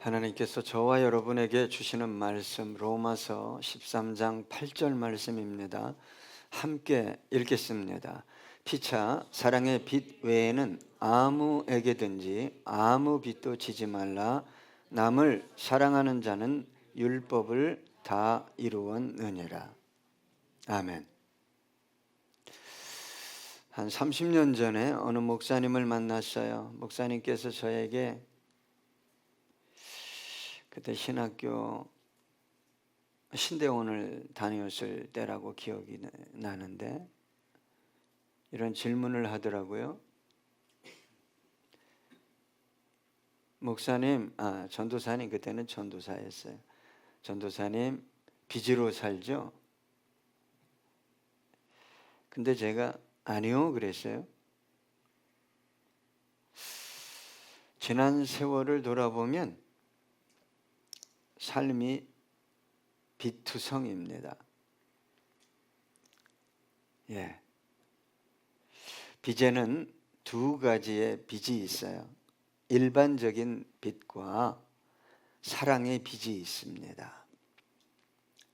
하나님께서 저와 여러분에게 주시는 말씀 로마서 13장 8절 말씀입니다. 함께 읽겠습니다. 피차 사랑의 빛 외에는 아무에게든지 아무 빚도 지지 말라. 남을 사랑하는 자는 율법을 다 이루었느니라. 아멘. 한 30년 전에 어느 목사님을 만났어요. 목사님께서 저에게 그때 신학교 신대원을 다녔을 때라고 기억이 나는데 이런 질문을 하더라고요. 목사님, 전도사님, 그때는 전도사였어요. 전도사님, 빚으로 살죠? 근데 제가 아니요 그랬어요. 지난 세월을 돌아보면 삶이 빚투성입니다. 빚에는 두 가지의 빚이 있어요. 일반적인 빚과 사랑의 빚이 있습니다.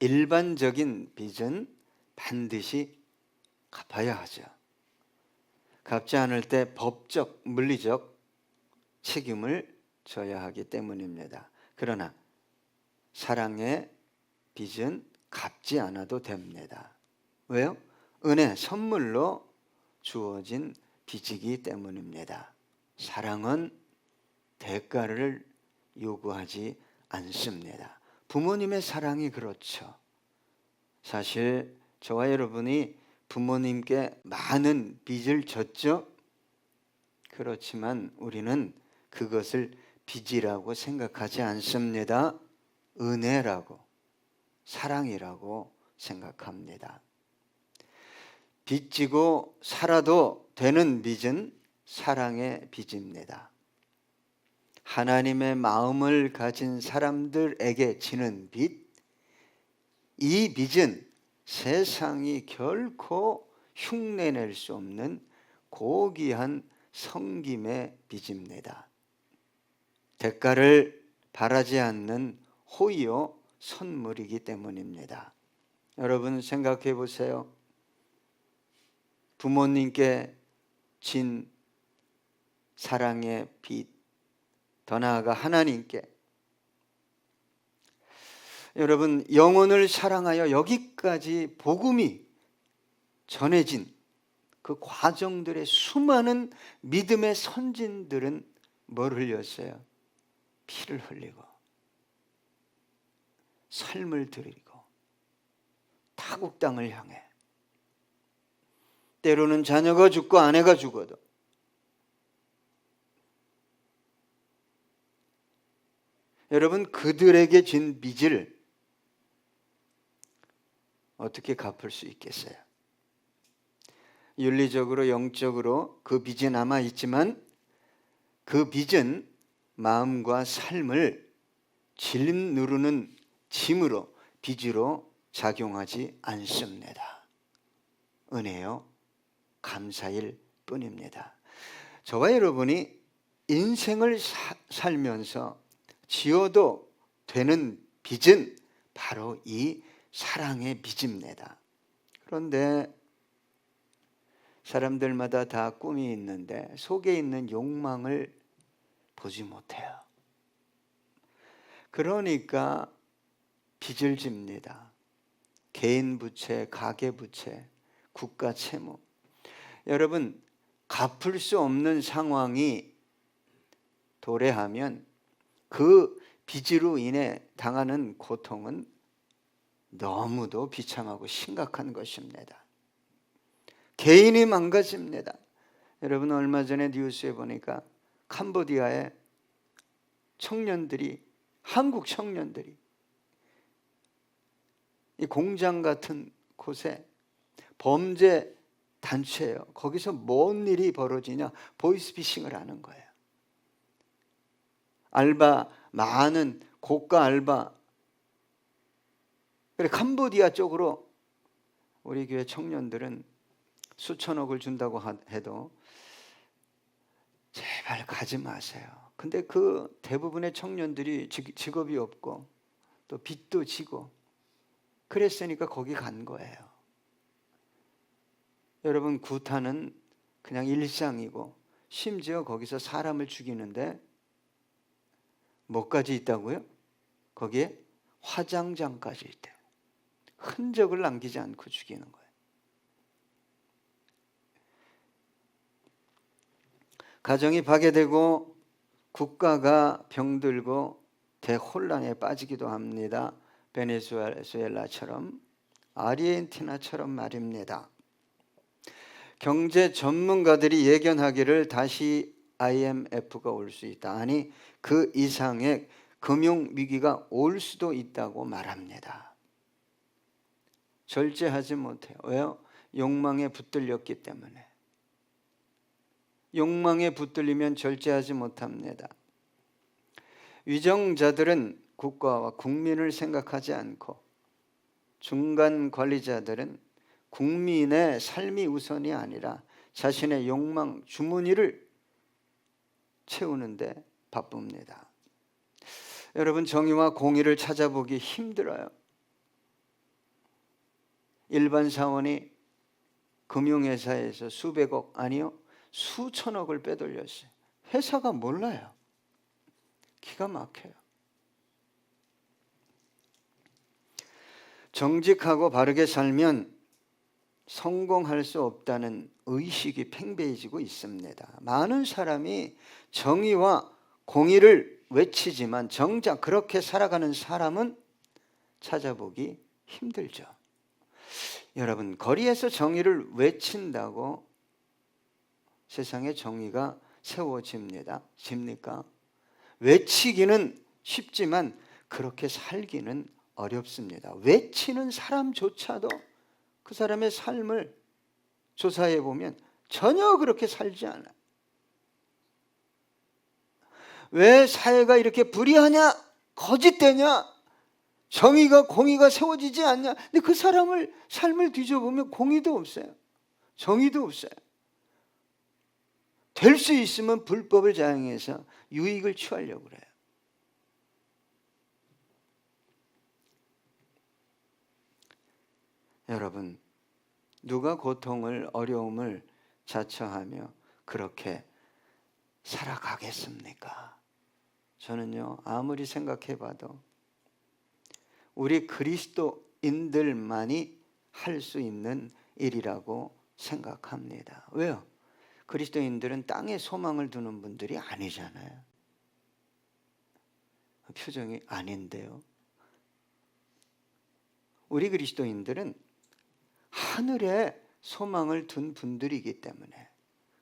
일반적인 빚은 반드시 갚아야 하죠. 갚지 않을 때 법적, 물리적 책임을 져야 하기 때문입니다. 그러나 사랑의 빚은 갚지 않아도 됩니다. 왜요? 은혜, 선물로 주어진 빚이기 때문입니다. 사랑은 대가를 요구하지 않습니다. 부모님의 사랑이 그렇죠. 사실 저와 여러분이 부모님께 많은 빚을 졌죠? 그렇지만 우리는 그것을 빚이라고 생각하지 않습니다. 은혜라고, 사랑이라고 생각합니다. 빚지고 살아도 되는 빚은 사랑의 빚입니다. 하나님의 마음을 가진 사람들에게 지는 빚, 이 빚은 세상이 결코 흉내낼 수 없는 고귀한 섬김의 빚입니다. 대가를 바라지 않는 호의요 선물이기 때문입니다. 여러분 생각해 보세요. 부모님께 진 사랑의 빚, 더 나아가 하나님께, 여러분 영혼을 사랑하여 여기까지 복음이 전해진 그 과정들의 수많은 믿음의 선진들은 뭘 흘렸어요? 피를 흘리고 삶을 드리고 타국 땅을 향해, 때로는 자녀가 죽고 아내가 죽어도 여러분 그들에게 진 빚을 어떻게 갚을 수 있겠어요? 윤리적으로 영적으로 그 빚이 남아 있지만 그 빚은 마음과 삶을 짓누르는 짐으로, 빚으로 작용하지 않습니다. 은혜요, 감사일 뿐입니다. 저와 여러분이 인생을 살면서 지어도 되는 빚은 바로 이 사랑의 빚입니다. 그런데 사람들마다 다 꿈이 있는데 속에 있는 욕망을 보지 못해요. 그러니까 빚을 집니다. 개인 부채, 가계 부채, 국가 채무. 여러분 갚을 수 없는 상황이 도래하면 그 빚으로 인해 당하는 고통은 너무도 비참하고 심각한 것입니다. 개인이 망가집니다. 여러분 얼마 전에 뉴스에 보니까 캄보디아의 청년들이, 한국 청년들이 이 공장 같은 곳에 범죄 단체예요. 거기서 뭔 일이 벌어지냐? 보이스피싱을 하는 거예요. 알바, 많은 고가 알바. 그래 캄보디아 쪽으로 우리 교회 청년들은 수천억을 준다고 해도 제발 가지 마세요. 근데 그 대부분의 청년들이 직업이 없고 또 빚도 지고 그랬으니까 거기 간 거예요. 여러분, 구타는 그냥 일상이고 심지어 거기서 사람을 죽이는데 뭐까지 있다고요? 거기에 화장장까지 있대요. 흔적을 남기지 않고 죽이는 거예요. 가정이 파괴되고 국가가 병들고 대혼란에 빠지기도 합니다. 베네수엘라처럼, 아르헨티나처럼 말입니다. 경제 전문가들이 예견하기를 다시 IMF가 올 수 있다. 아니, 그 이상의 금융 위기가 올 수도 있다고 말합니다. 절제하지 못해요. 왜요? 욕망에 붙들렸기 때문에. 욕망에 붙들리면 절제하지 못합니다. 위정자들은 국가와 국민을 생각하지 않고 중간 관리자들은 국민의 삶이 우선이 아니라 자신의 욕망, 주머니를 채우는데 바쁩니다. 여러분, 정의와 공의를 찾아보기 힘들어요. 일반 사원이 금융회사에서 수백억, 아니요, 수천억을 빼돌렸어요. 회사가 몰라요. 기가 막혀요. 정직하고 바르게 살면 성공할 수 없다는 의식이 팽배해지고 있습니다. 많은 사람이 정의와 공의를 외치지만 정작 그렇게 살아가는 사람은 찾아보기 힘들죠. 여러분, 거리에서 정의를 외친다고 세상에 정의가 세워집니까? 외치기는 쉽지만 그렇게 살기는 어렵습니다. 외치는 사람조차도 그 사람의 삶을 조사해 보면 전혀 그렇게 살지 않아요. 왜 사회가 이렇게 불의하냐? 거짓되냐? 정의가 공의가 세워지지 않냐? 근데 그 사람을 삶을 뒤져보면 공의도 없어요. 정의도 없어요. 될 수 있으면 불법을 자행해서 유익을 취하려고 그래요. 여러분, 누가 고통을, 어려움을 자처하며 그렇게 살아가겠습니까? 저는요, 아무리 생각해봐도 우리 그리스도인들만이 할 수 있는 일이라고 생각합니다. 왜요? 그리스도인들은 땅에 소망을 두는 분들이 아니잖아요. 표정이 아닌데요. 우리 그리스도인들은 하늘에 소망을 둔 분들이기 때문에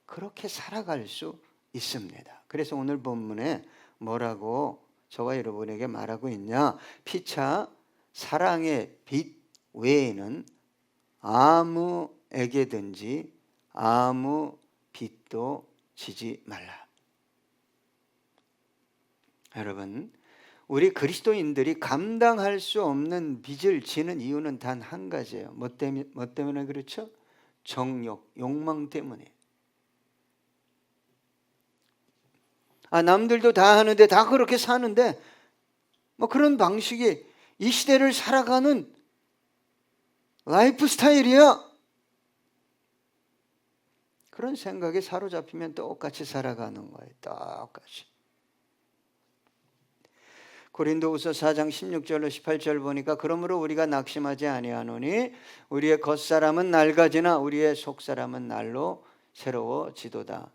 그렇게 살아갈 수 있습니다. 그래서 오늘 본문에 뭐라고 저와 여러분에게 말하고 있냐? 피차 사랑의 빛 외에는 아무에게든지 아무 빚도 지지 말라. 여러분, 우리 그리스도인들이 감당할 수 없는 빚을 지는 이유는 단 한 가지예요. 뭐 때문에 그렇죠? 정욕, 욕망 때문에. 남들도 다 하는데, 다 그렇게 사는데 뭐 그런 방식이 이 시대를 살아가는 라이프 스타일이야. 그런 생각에 사로잡히면 똑같이 살아가는 거예요. 똑같이. 고린도후서 4장 16절로 18절 보니까 그러므로 우리가 낙심하지 아니하노니 우리의 겉사람은 낡아지나 우리의 속사람은 날로 새로워지도다.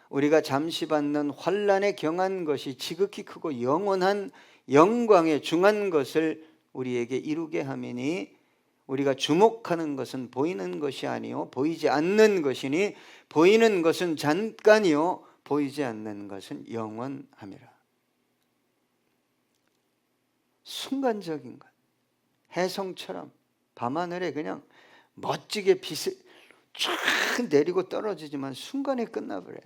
우리가 잠시 받는 환난에 경한 것이 지극히 크고 영원한 영광에 중한 것을 우리에게 이루게 함이니 우리가 주목하는 것은 보이는 것이 아니요 보이지 않는 것이니 보이는 것은 잠깐이요 보이지 않는 것은 영원함이라. 순간적인 것. 해성처럼 밤하늘에 그냥 멋지게 빛을 쫙 내리고 떨어지지만 순간에 끝나버려요.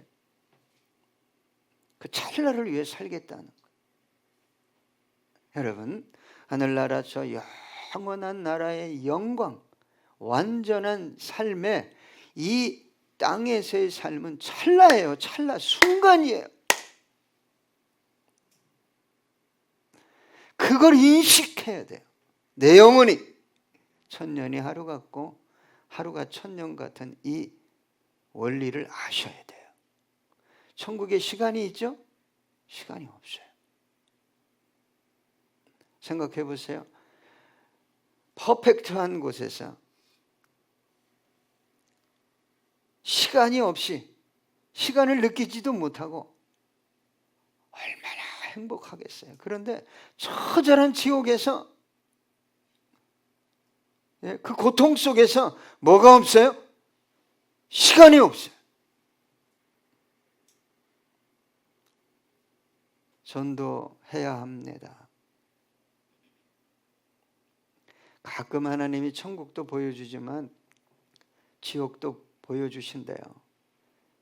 그 찰나를 위해 살겠다는 것. 여러분, 하늘나라 저 영원한 나라의 영광, 완전한 삶에 이 땅에서의 삶은 찰나예요. 찰나, 순간이에요. 그걸 인식해야 돼요. 내 영혼이 천년이 하루 같고 하루가 천년 같은 이 원리를 아셔야 돼요. 천국에 시간이 있죠? 시간이 없어요. 생각해 보세요. 퍼펙트한 곳에서 시간이 없이 시간을 느끼지도 못하고 얼마나 행복하겠어요. 그런데 처절한 지옥에서, 그 고통 속에서 뭐가 없어요? 시간이 없어요. 전도해야 합니다. 가끔 하나님이 천국도 보여주지만 지옥도 보여주신대요.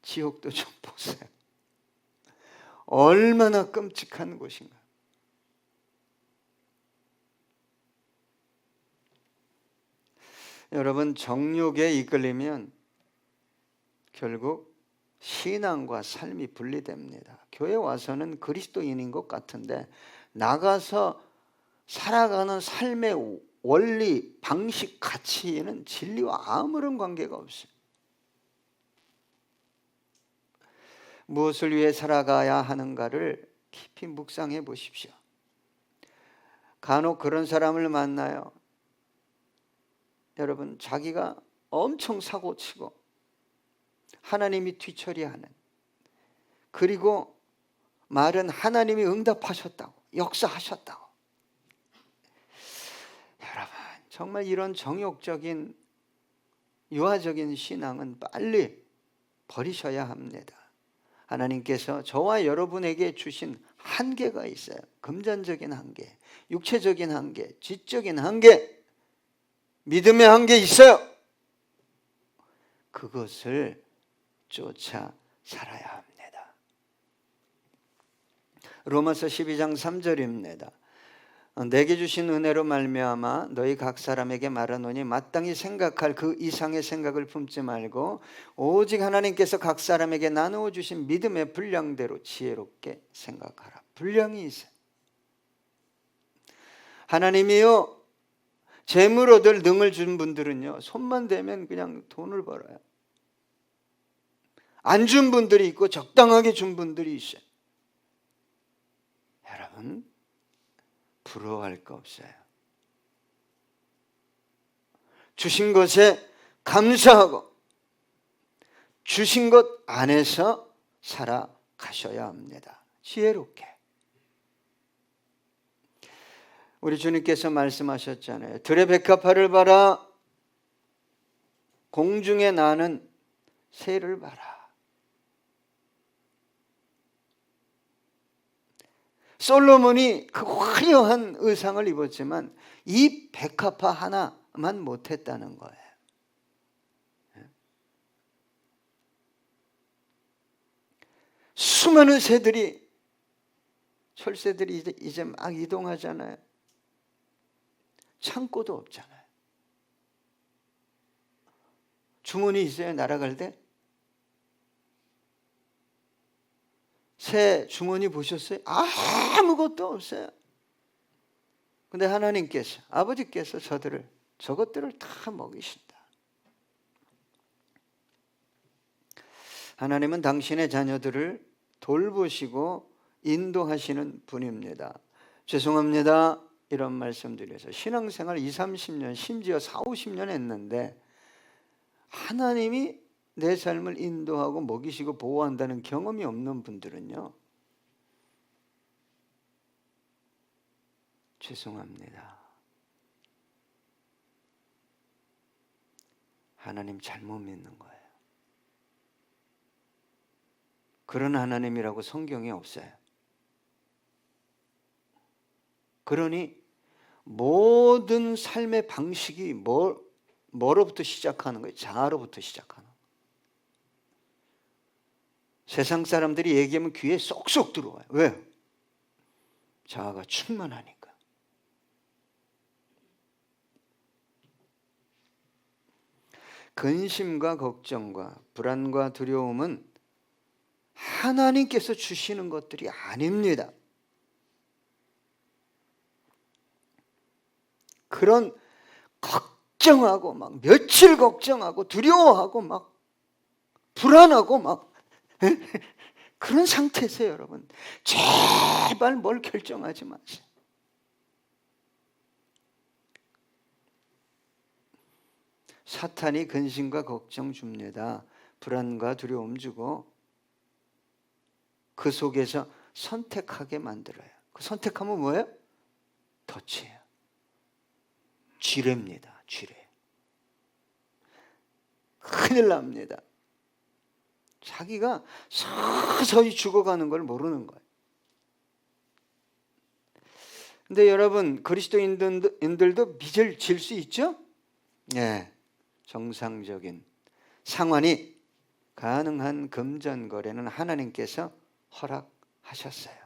지옥도 좀 보세요. 얼마나 끔찍한 곳인가. 여러분, 정욕에 이끌리면 결국 신앙과 삶이 분리됩니다. 교회 와서는 그리스도인인 것 같은데 나가서 살아가는 삶의 원리, 방식, 가치는 진리와 아무런 관계가 없어요. 무엇을 위해 살아가야 하는가를 깊이 묵상해 보십시오. 간혹 그런 사람을 만나요. 여러분, 자기가 엄청 사고치고 하나님이 뒤처리하는, 그리고 말은 하나님이 응답하셨다고, 역사하셨다고. 여러분, 정말 이런 정욕적인 유아적인 신앙은 빨리 버리셔야 합니다. 하나님께서 저와 여러분에게 주신 한계가 있어요. 금전적인 한계, 육체적인 한계, 지적인 한계, 믿음의 한계 있어요. 그것을 쫓아 살아야 합니다. 로마서 12장 3절입니다. 내게 주신 은혜로 말미암아 너희 각 사람에게 말하노니 마땅히 생각할 그 이상의 생각을 품지 말고 오직 하나님께서 각 사람에게 나누어 주신 믿음의 분량대로 지혜롭게 생각하라. 분량이 있어요. 하나님이요, 재물 얻을 능을 준 분들은요, 손만 대면 그냥 돈을 벌어요. 안 준 분들이 있고 적당하게 준 분들이 있어요. 여러분, 부러워할 거 없어요. 주신 것에 감사하고 주신 것 안에서 살아가셔야 합니다. 지혜롭게. 우리 주님께서 말씀하셨잖아요. 들의 백합화를 봐라, 공중에 나는 새를 봐라. 솔로몬이 그 화려한 의상을 입었지만 이 백합화 하나만 못했다는 거예요. 수많은 새들이, 철새들이 이제 막 이동하잖아요. 창고도 없잖아요. 주머니 있어요, 날아갈 때? 새 주머니 보셨어요? 아무것도 없어요. 근데 하나님께서, 아버지께서 저것들을 다 먹이신다. 하나님은 당신의 자녀들을 돌보시고 인도하시는 분입니다. 죄송합니다, 이런 말씀드려서 신앙생활 20, 30년, 심지어 40, 50년 했는데 하나님이 내 삶을 인도하고 먹이시고 보호한다는 경험이 없는 분들은요, 죄송합니다. 하나님 잘못 믿는 거예요. 그런 하나님이라고 성경에 없어요. 그러니 모든 삶의 방식이 뭐로부터 시작하는 거예요? 자아로부터 시작하는 거예요. 세상 사람들이 얘기하면 귀에 쏙쏙 들어와요. 왜요? 자아가 충만하니까. 근심과 걱정과 불안과 두려움은 하나님께서 주시는 것들이 아닙니다. 그런 걱정하고 막 며칠 걱정하고 두려워하고 막 불안하고 막 그런 상태세요, 여러분. 제발 뭘 결정하지 마세요. 사탄이 근심과 걱정 줍니다. 불안과 두려움 주고 그 속에서 선택하게 만들어요. 그 선택하면 뭐예요? 덫이에요. 쥐레입니다. 쥐레. 큰일 납니다. 자기가 서서히 죽어가는 걸 모르는 거예요. 근데 여러분, 그리스도인들도 빚을 질 수 있죠? 네, 정상적인 상환이 가능한 금전거래는 하나님께서 허락하셨어요.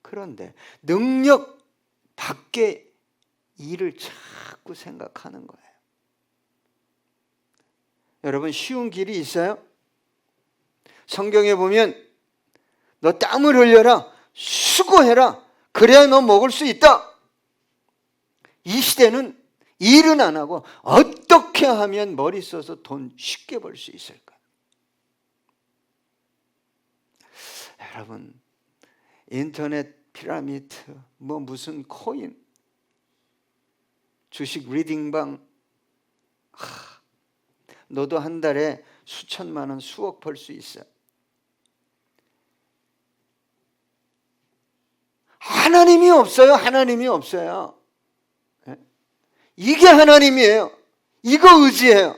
그런데 능력 밖의 일을 자꾸 생각하는 거예요. 여러분, 쉬운 길이 있어요? 성경에 보면 너 땀을 흘려라, 수고해라, 그래야 너 먹을 수 있다. 이 시대는 일은 안 하고 어떻게 하면 머리 써서 돈 쉽게 벌 수 있을까? 여러분, 인터넷 피라미드, 무슨 코인, 주식 리딩방, 너도 한 달에 수천만 원, 수억 벌 수 있어. 하나님이 없어요. 하나님이 없어요. 이게 하나님이에요. 이거 의지해요.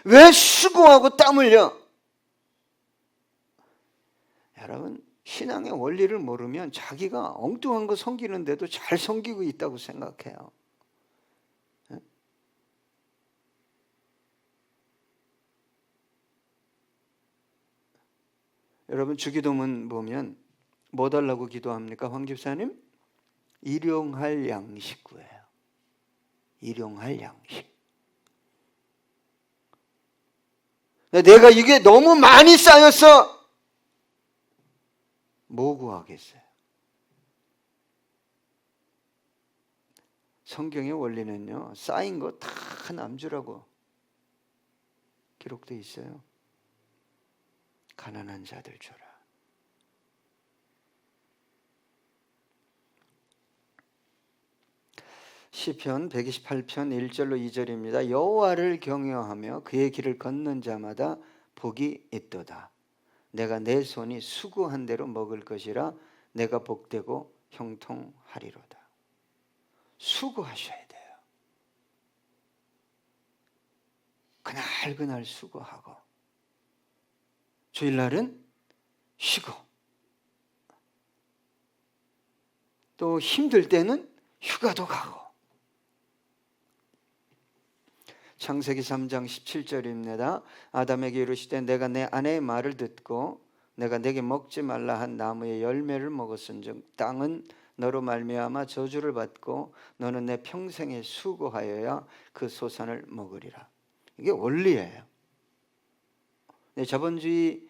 왜 수고하고 땀 흘려? 여러분, 신앙의 원리를 모르면 자기가 엉뚱한 거 섬기는데도 잘 섬기고 있다고 생각해요. 여러분, 주기도문 보면 뭐 달라고 기도합니까? 황 집사님? 일용할 양식 구해요. 일용할 양식. 내가 이게 너무 많이 쌓였어. 뭐 구하겠어요? 성경의 원리는요, 쌓인 거 다 남주라고 기록되어 있어요. 가난한 자들 줘라. 시편 128편 1절로 2절입니다. 여호와를 경외하며 그의 길을 걷는 자마다 복이 있도다. 내가 내 손이 수고한 대로 먹을 것이라 내가 복되고 형통하리로다. 수고하셔야 돼요. 그날 수고하고 주일날은 쉬고 또 힘들 때는 휴가도 가고. 창세기 3장 17절입니다. 아담에게 이르시되 내가 내 아내의 말을 듣고 내가 내게 먹지 말라 한 나무의 열매를 먹었은즉 땅은 너로 말미암아 저주를 받고 너는 내 평생에 수고하여야 그 소산을 먹으리라. 이게 원리예요. 자본주의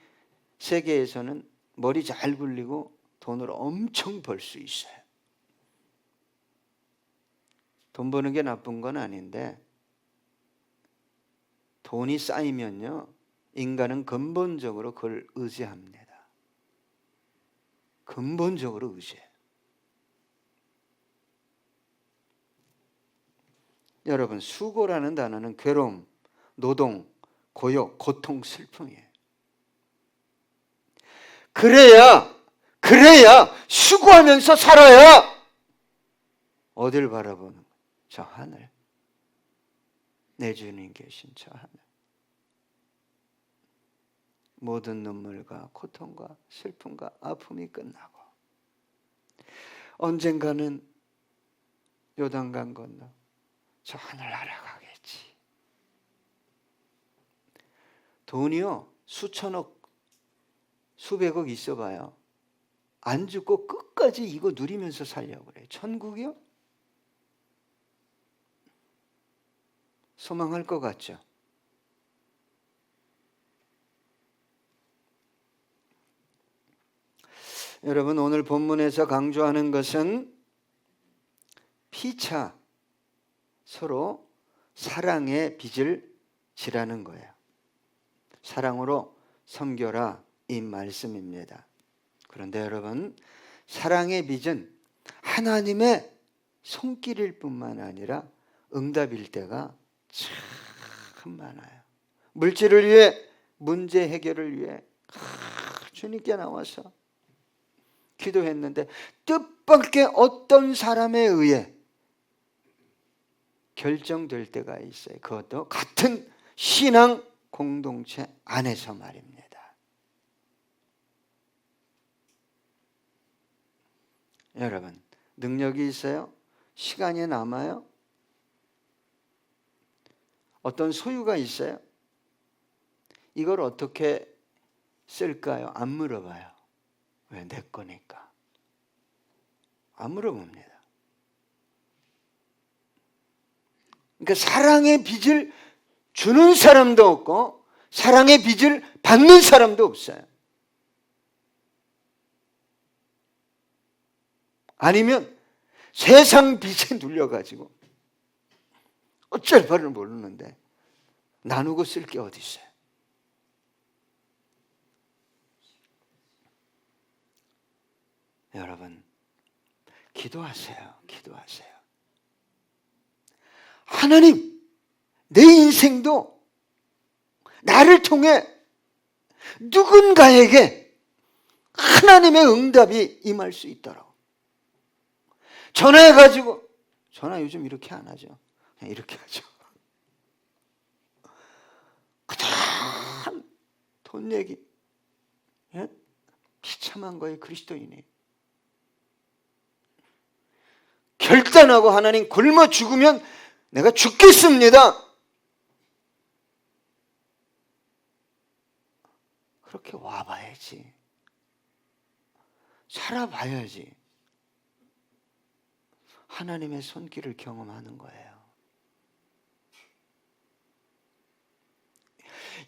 세계에서는 머리 잘 굴리고 돈을 엄청 벌 수 있어요. 돈 버는 게 나쁜 건 아닌데 돈이 쌓이면요, 인간은 근본적으로 그걸 의지합니다. 근본적으로 의지해요. 여러분, 수고라는 단어는 괴로움, 노동, 고역, 고통, 슬픔이에요. 그래야 수고하면서 살아야 어딜 바라보는 거예요? 저 하늘. 내 주님 계신 저 하늘. 모든 눈물과 고통과 슬픔과 아픔이 끝나고 언젠가는 요단강 건너 저 하늘 날아가겠지. 돈이요, 수천억, 수백억 있어봐요. 안 죽고 끝까지 이거 누리면서 살려고 그래요. 천국이요? 소망할 것 같죠? 여러분, 오늘 본문에서 강조하는 것은 피차 서로 사랑의 빚을 지라는 거예요. 사랑으로 섬겨라, 이 말씀입니다. 그런데 여러분, 사랑의 빚은 하나님의 손길일 뿐만 아니라 응답일 때가 참 많아요. 물질을 위해, 문제 해결을 위해 주님께 나와서 기도했는데 뜻밖의 어떤 사람에 의해 결정될 때가 있어요. 그것도 같은 신앙 공동체 안에서 말입니다. 여러분, 능력이 있어요? 시간이 남아요? 어떤 소유가 있어요? 이걸 어떻게 쓸까요? 안 물어봐요. 왜? 내 거니까. 안 물어봅니다. 그러니까 사랑의 빚을 주는 사람도 없고 사랑의 빚을 받는 사람도 없어요. 아니면 세상 빚에 눌려가지고 어쩔 바를 모르는데 나누고 쓸 게 어디 있어요? 여러분, 기도하세요. 기도하세요. 하나님, 내 인생도 나를 통해 누군가에게 하나님의 응답이 임할 수 있도록. 전화해가지고, 전화 요즘 이렇게 안 하죠. 그냥 이렇게 하죠. 그다음 돈 얘기, 예? 비참한 거예요, 그리스도인이. 결단하고 하나님, 굶어 죽으면 내가 죽겠습니다. 그렇게 와봐야지. 살아봐야지. 하나님의 손길을 경험하는 거예요.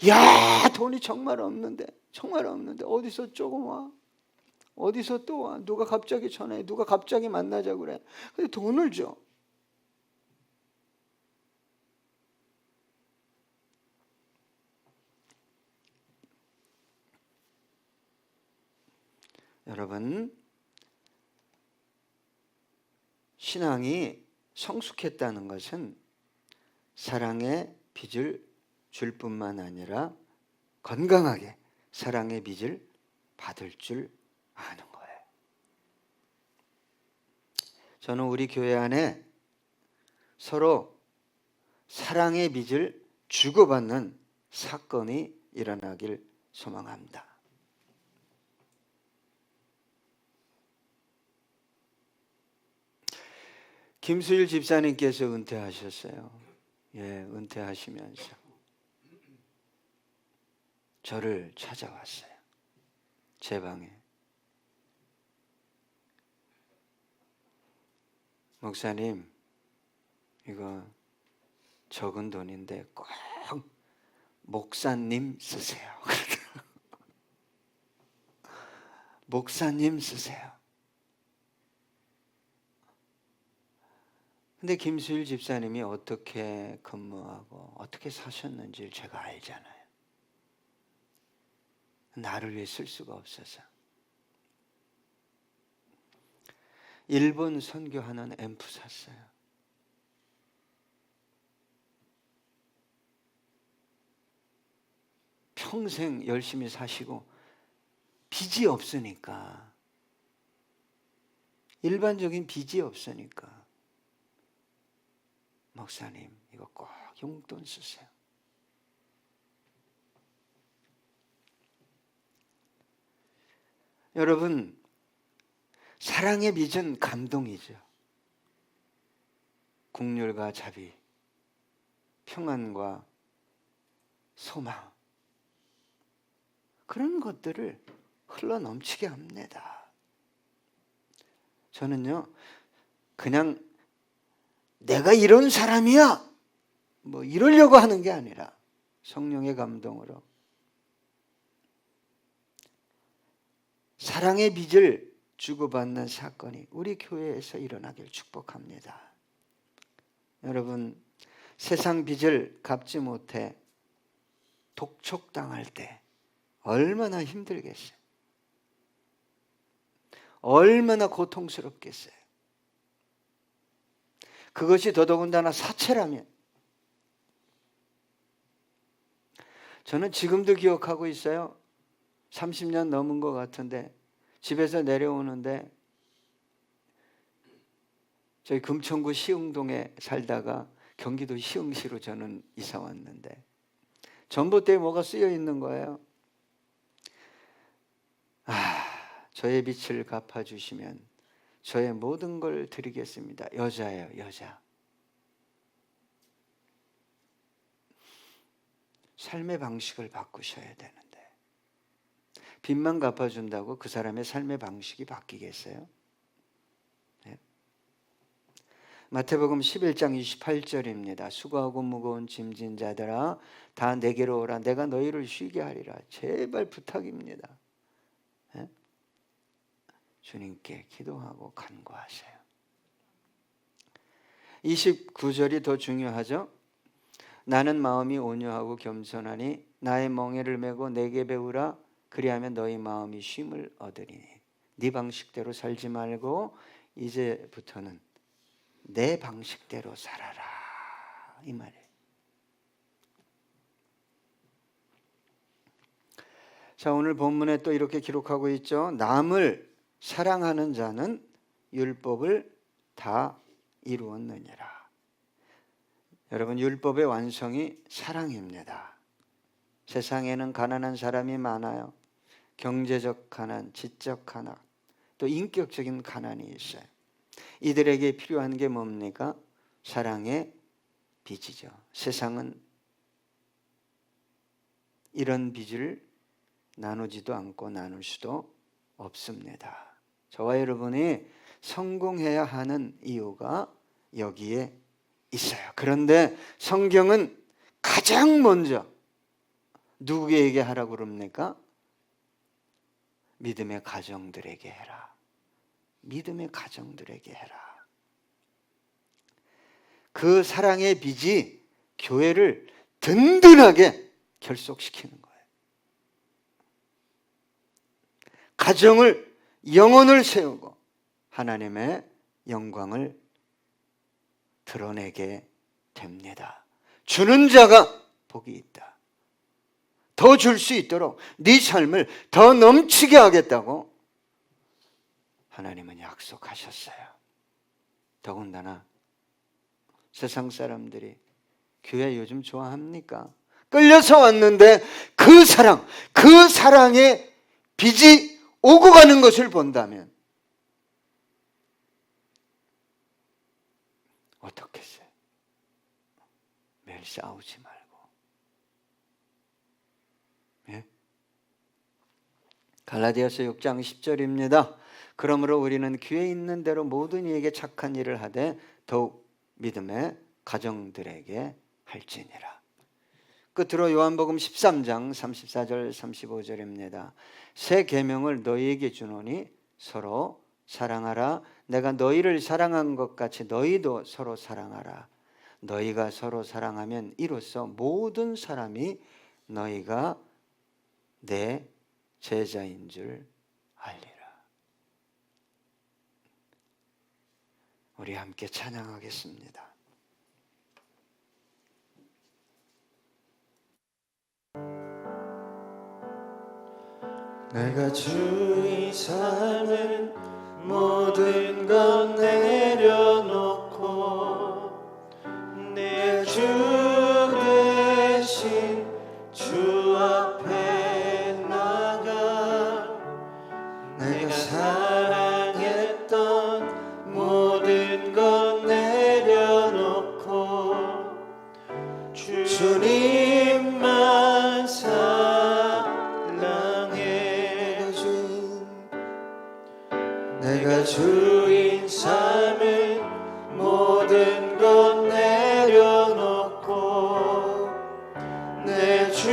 야, 돈이 정말 없는데 어디서 조금 와? 어디서 또 와? 누가 갑자기 전화해? 누가 갑자기 만나자고 그래? 근데 돈을 줘. 여러분, 신앙이 성숙했다는 것은 사랑의 빚을 줄 뿐만 아니라 건강하게 사랑의 빚을 받을 줄 아는 거예요. 저는 우리 교회 안에 서로 사랑의 빚을 주고받는 사건이 일어나길 소망합니다. 김수일 집사님께서 은퇴하셨어요. 예, 은퇴하시면서 저를 찾아왔어요. 제 방에. 목사님, 이거 적은 돈인데 꼭 목사님 쓰세요. 목사님 쓰세요. 근데 김수일 집사님이 어떻게 근무하고 어떻게 사셨는지를 제가 알잖아요. 나를 위해 쓸 수가 없어서. 일본 선교하는 앰프 샀어요. 평생 열심히 사시고 빚이 없으니까, 일반적인 빚이 없으니까 목사님, 이거 꼭 용돈 쓰세요. 여러분, 사랑의 빚은 감동이죠. 국률과 자비, 평안과 소망, 그런 것들을 흘러넘치게 합니다. 저는요, 그냥 내가 이런 사람이야 뭐 이러려고 하는 게 아니라 성령의 감동으로 사랑의 빚을 주고받는 사건이 우리 교회에서 일어나길 축복합니다. 여러분, 세상 빚을 갚지 못해 독촉당할 때 얼마나 힘들겠어요. 얼마나 고통스럽겠어요. 그것이 더더군다나 사채라면. 저는 지금도 기억하고 있어요. 30년 넘은 것 같은데 집에서 내려오는데 저희 금천구 시흥동에 살다가 경기도 시흥시로 저는 이사 왔는데 전봇대에 뭐가 쓰여 있는 거예요. 저의 빚을 갚아주시면 저의 모든 걸 드리겠습니다. 여자예요, 여자. 삶의 방식을 바꾸셔야 되는데 빚만 갚아준다고 그 사람의 삶의 방식이 바뀌겠어요? 네. 마태복음 11장 28절입니다. 수고하고 무거운 짐진 자들아 다 내게로 오라. 내가 너희를 쉬게 하리라. 제발 부탁입니다. 네? 주님께 기도하고 간구하세요. 29절이 더 중요하죠. 나는 마음이 온유하고 겸손하니 나의 멍에를 메고 내게 배우라. 그리하면 너희 마음이 쉼을 얻으리니. 네 방식대로 살지 말고 이제부터는 내 방식대로 살아라, 이 말이에요. 자, 오늘 본문에 또 이렇게 기록하고 있죠. 남을 사랑하는 자는 율법을 다 이루었느니라. 여러분, 율법의 완성이 사랑입니다. 세상에는 가난한 사람이 많아요. 경제적 가난, 지적 가난, 또 인격적인 가난이 있어요. 이들에게 필요한 게 뭡니까? 사랑의 빚이죠. 세상은 이런 빚을 나누지도 않고 나눌 수도 없습니다. 저와 여러분이 성공해야 하는 이유가 여기에 있어요. 그런데 성경은 가장 먼저 누구에게 하라고 그럽니까? 믿음의 가정들에게 해라. 믿음의 가정들에게 해라. 그 사랑의 빚이 교회를 든든하게 결속시키는 거예요. 가정을, 영혼을 세우고 하나님의 영광을 드러내게 됩니다. 주는 자가 복이 있다. 더 줄 수 있도록 네 삶을 더 넘치게 하겠다고 하나님은 약속하셨어요. 더군다나 세상 사람들이 교회 요즘 좋아합니까? 끌려서 왔는데 그 사랑, 그 사랑의 빚이 오고 가는 것을 본다면 어떻겠어요? 매일 싸우지 말고. 예? 갈라디아서 6장 10절입니다. 그러므로 우리는 귀에 있는 대로 모든 이에게 착한 일을 하되 더욱 믿음의 가정들에게 할지니라. 끝으로 요한복음 13장 34절 35절입니다. 새 계명을 너희에게 주노니 서로 사랑하라. 내가 너희를 사랑한 것 같이 너희도 서로 사랑하라. 너희가 서로 사랑하면 이로써 모든 사람이 너희가 내 제자인 줄 알리라. 우리 함께 찬양하겠습니다. 내가 주의 삶은 모든 것 내려놓고 내 주 대신 주 앞에 나가 내가 사랑했던 모든 것 내려놓고 주님만 내가 주인 삶은 모든 것 내려놓고 내 주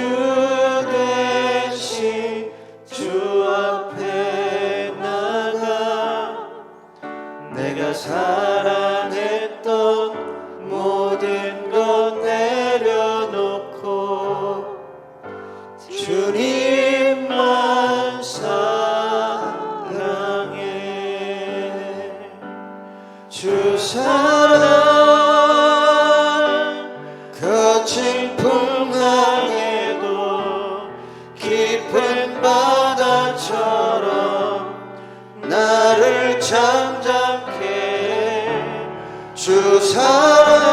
대신 주 앞에 나가 내가 사랑했던 모든 것 내려놓고 주님만 사랑해. 주 사랑 거친 풍랑에도 깊은 바다처럼 나를 잠잠케 해. 주 사랑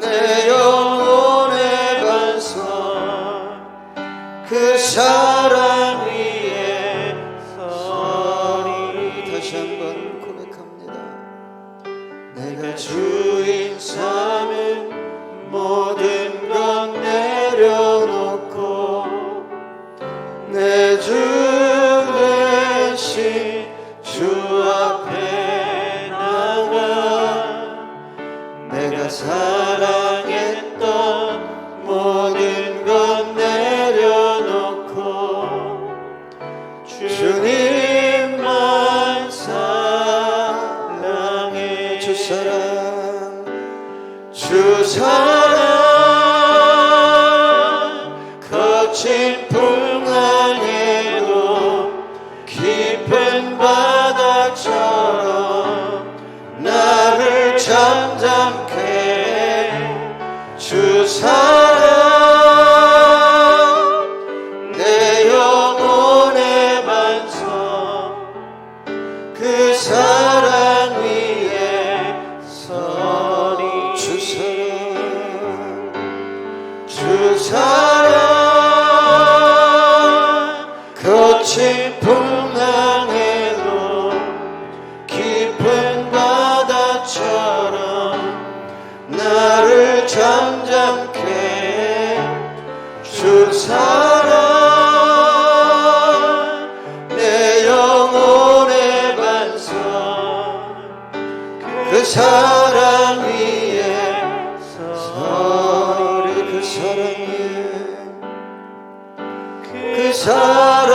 내 영혼의 반석 그 사랑 위에 서리. 다시 한번 고백합니다. 내가 주인 삼은 모든 것 내려놓고 내 주 대신 주 앞에 나가 내가 사랑했던 모든 것 내려놓고 주님만 사랑해. 주 사랑 주 사랑 거친 풍랑에도 깊은 바다처럼 나를 잠잠케 해. 주 사랑 내 영혼의 반석 그 사랑 위에 서리. 주 사랑 거친 풍랑에도 깊은 바다처럼 나를 잠잠케 해. 주 사랑 내 영혼의 반석 그 사랑 위에 서리. 그 사랑 위에 그 사랑